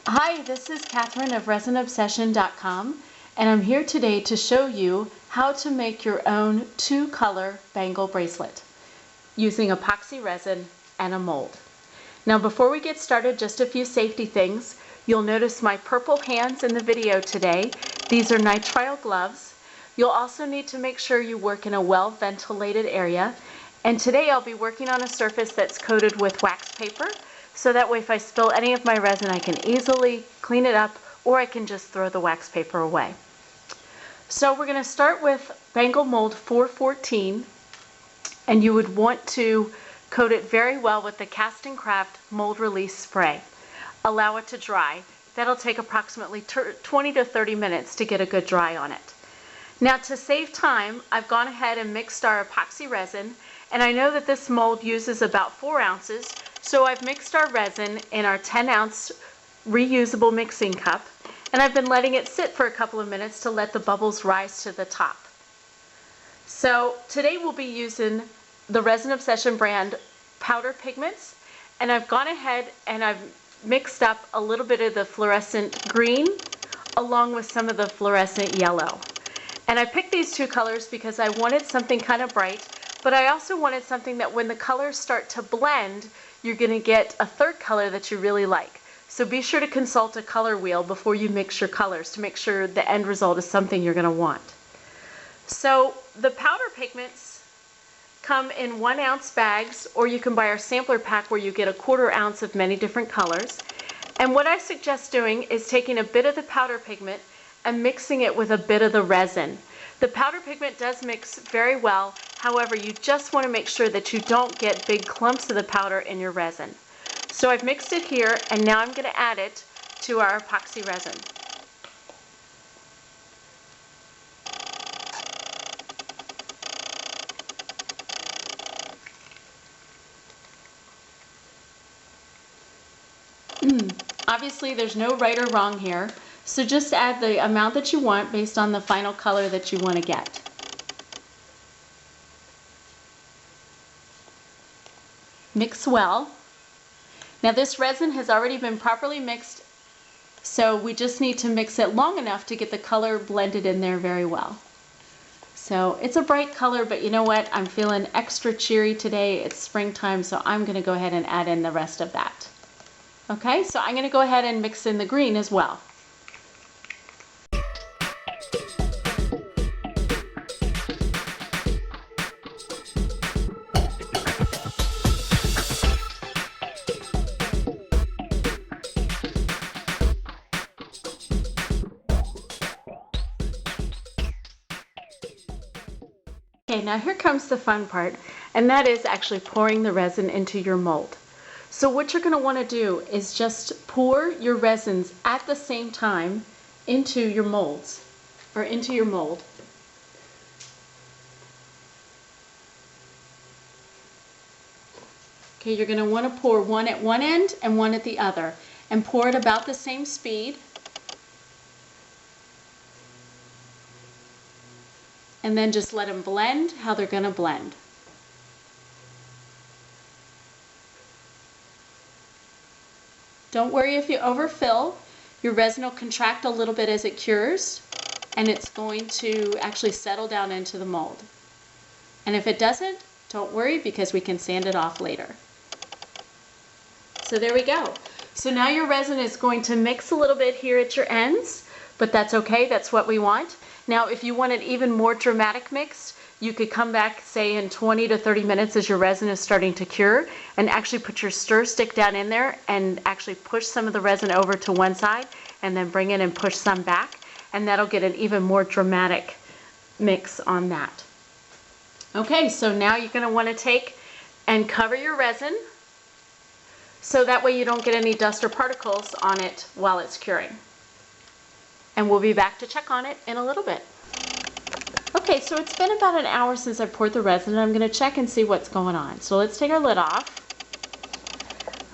Hi, this is Catherine of resinobsession.com, and I'm here today to show you how to make your own two-color bangle bracelet using epoxy resin and a mold. Now before we get started, just a few safety things. You'll notice my purple hands in the video today. These are nitrile gloves. You'll also need to make sure you work in a well-ventilated area. And today I'll be working on a surface that's coated with wax paper, so that way if I spill any of my resin I can easily clean it up, or I can just throw the wax paper away. So we're going to start with Bangle mold 414, and you would want to coat it very well with the Cast and Craft mold release spray. Allow it to dry. That'll take approximately 20 to 30 minutes to get a good dry on it. Now to save time, I've gone ahead and mixed our epoxy resin, and I know that this mold uses about 4 ounces, so I've mixed our resin in our 10-ounce reusable mixing cup, and I've been letting it sit for a couple of minutes to let the bubbles rise to the top. So today we'll be using the Resin Obsession brand powder pigments, and I've gone ahead and I've mixed up a little bit of the fluorescent green along with some of the fluorescent yellow. And I picked these two colors because I wanted something kind of bright, but I also wanted something that when the colors start to blend, you're going to get a third color that you really like. So be sure to consult a color wheel before you mix your colors to make sure the end result is something you're going to want. So the powder pigments come in 1 ounce bags, or you can buy our sampler pack where you get a 1/4 ounce of many different colors. And what I suggest doing is taking a bit of the powder pigment and mixing it with a bit of the resin. The powder pigment does mix very well. However, you just want to make sure that you don't get big clumps of the powder in your resin. So I've mixed it here, and now I'm going to add it to our epoxy resin. Obviously, there's no right or wrong here, so just add the amount that you want based on the final color that you want to get. Mix well. Now this resin has already been properly mixed, so we just need to mix it long enough to get the color blended in there very well. So it's a bright color, but you know what? I'm feeling extra cheery today. It's springtime, so I'm going to go ahead and add in the rest of that. Okay, so I'm going to go ahead and mix in the green as well. Okay, now here comes the fun part, and that is actually pouring the resin into your mold. So what you're going to want to do is just pour your resins at the same time into your molds, or into your mold. Okay, you're going to want to pour one at one end and one at the other, and pour it about the same speed. And then just let them blend how they're going to blend. Don't worry if you overfill. Your resin will contract a little bit as it cures, and it's going to actually settle down into the mold. And if it doesn't, don't worry, because we can sand it off later. So there we go. So now your resin is going to mix a little bit here at your ends, but that's okay, that's what we want. Now if you want it even more dramatic mix, you could come back, say in 20 to 30 minutes as your resin is starting to cure, and actually put your stir stick down in there and actually push some of the resin over to one side, and then bring it and push some back, and that'll get an even more dramatic mix on that. Okay, so now you're going to want to take and cover your resin, so that way you don't get any dust or particles on it while it's curing. And we'll be back to check on it in a little bit. Okay, so it's been about an hour since I poured the resin, and I'm going to check and see what's going on. So let's take our lid off.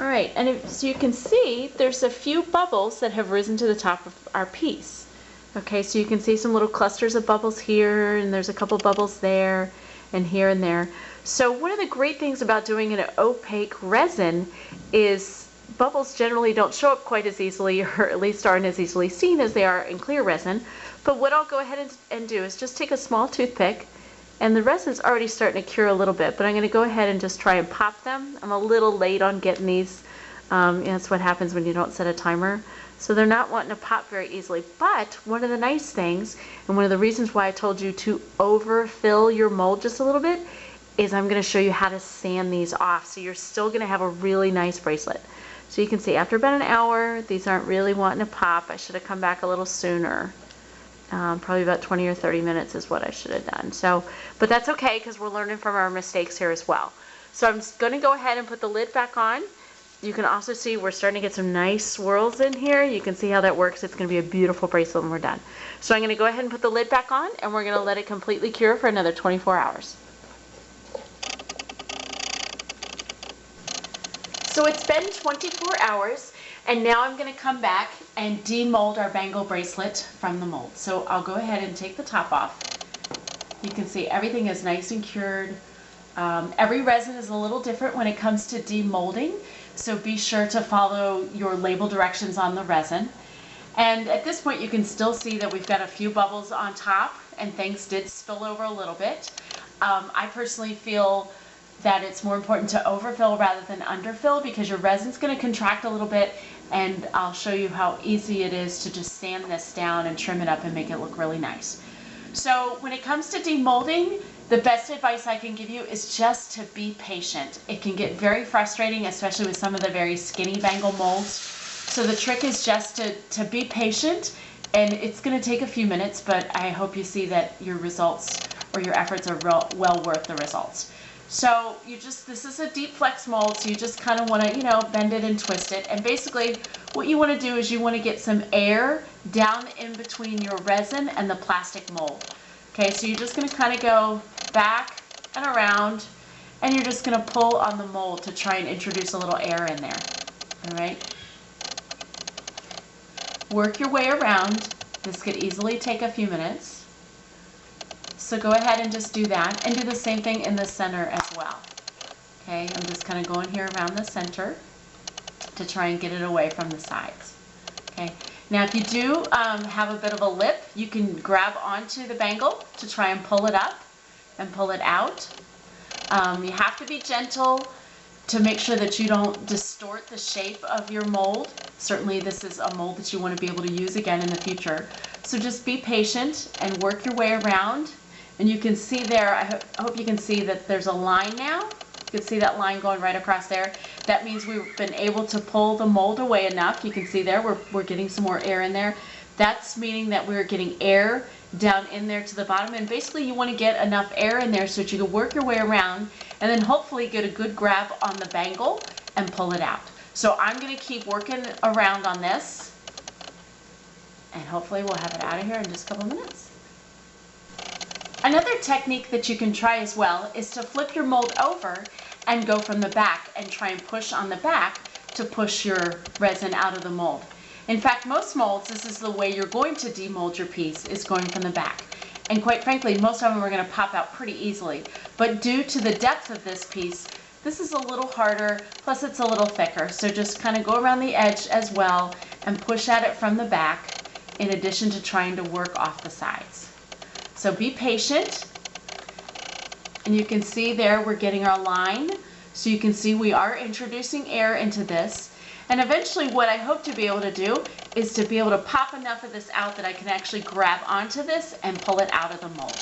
All right, and so you can see there's a few bubbles that have risen to the top of our piece. Okay, so you can see some little clusters of bubbles here, and there's a couple bubbles there, and here and there. So one of the great things about doing an opaque resin is bubbles generally don't show up quite as easily, or at least aren't as easily seen as they are in clear resin. But what I'll go ahead and do is just take a small toothpick, and the resin's already starting to cure a little bit, but I'm going to go ahead and just try and pop them. I'm a little late on getting these. That's what happens when you don't set a timer. So they're not wanting to pop very easily. But one of the nice things, and one of the reasons why I told you to overfill your mold just a little bit, is I'm going to show you how to sand these off. So you're still going to have a really nice bracelet. So you can see after about an hour, these aren't really wanting to pop. I should have come back a little sooner. Probably about 20 or 30 minutes is what I should have done. So, but that's okay because we're learning from our mistakes here as well. So I'm going to go ahead and put the lid back on. You can also see we're starting to get some nice swirls in here. You can see how that works. It's going to be a beautiful bracelet when we're done. So I'm going to go ahead and put the lid back on, and we're going to let it completely cure for another 24 hours. So it's been 24 hours, and now I'm going to come back and demold our bangle bracelet from the mold. So I'll go ahead and take the top off. You can see everything is nice and cured. Every resin is a little different when it comes to demolding, so be sure to follow your label directions on the resin. And at this point you can still see that we've got a few bubbles on top, and things did spill over a little bit. I personally feel that it's more important to overfill rather than underfill, because your resin's going to contract a little bit, and I'll show you how easy it is to just sand this down and trim it up and make it look really nice. So when it comes to demolding, the best advice I can give you is just to be patient. It can get very frustrating, especially with some of the very skinny bangle molds. So the trick is just to be patient, and it's going to take a few minutes, but I hope you see that your results or your efforts are well worth the results. So this is a deep flex mold, so you just kind of want to, bend it and twist it. And basically what you want to do is you want to get some air down in between your resin and the plastic mold. Okay, so you're just going to kind of go back and around, and you're just going to pull on the mold to try and introduce a little air in there. All right. Work your way around. This could easily take a few minutes. So go ahead and just do that, and do the same thing in the center as well. Okay, I'm just kind of going here around the center to try and get it away from the sides. Okay, now if you do have a bit of a lip, you can grab onto the bangle to try and pull it up and pull it out. You have to be gentle to make sure that you don't distort the shape of your mold. Certainly this is a mold that you want to be able to use again in the future. So just be patient and work your way around. And you can see there, I hope you can see that there's a line now. You can see that line going right across there. That means we've been able to pull the mold away enough. You can see there we're getting some more air in there. That's meaning that we're getting air down in there to the bottom. And basically you want to get enough air in there so that you can work your way around, and then hopefully get a good grab on the bangle and pull it out. So I'm going to keep working around on this, and hopefully we'll have it out of here in just a couple minutes. Another technique that you can try as well is to flip your mold over and go from the back and try and push on the back to push your resin out of the mold. In fact, most molds, this is the way you're going to demold your piece, is going from the back. And quite frankly, most of them are going to pop out pretty easily. But due to the depth of this piece, this is a little harder, plus it's a little thicker. So just kind of go around the edge as well and push at it from the back, in addition to trying to work off the sides. So be patient, and you can see there we're getting our line. So you can see we are introducing air into this, and eventually what I hope to be able to do is to be able to pop enough of this out that I can actually grab onto this and pull it out of the mold.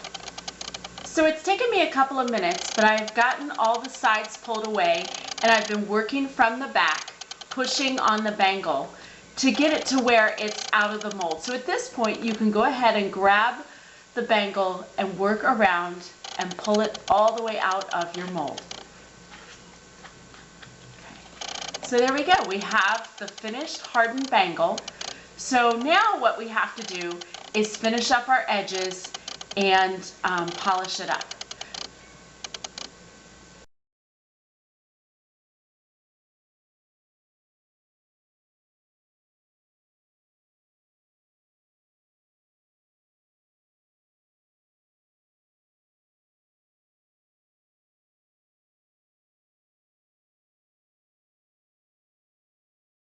So it's taken me a couple of minutes, but I've gotten all the sides pulled away, and I've been working from the back, pushing on the bangle to get it to where it's out of the mold. So at this point you can go ahead and grab the bangle and work around and pull it all the way out of your mold. Okay. So there we go. We have the finished hardened bangle. So now what we have to do is finish up our edges and polish it up.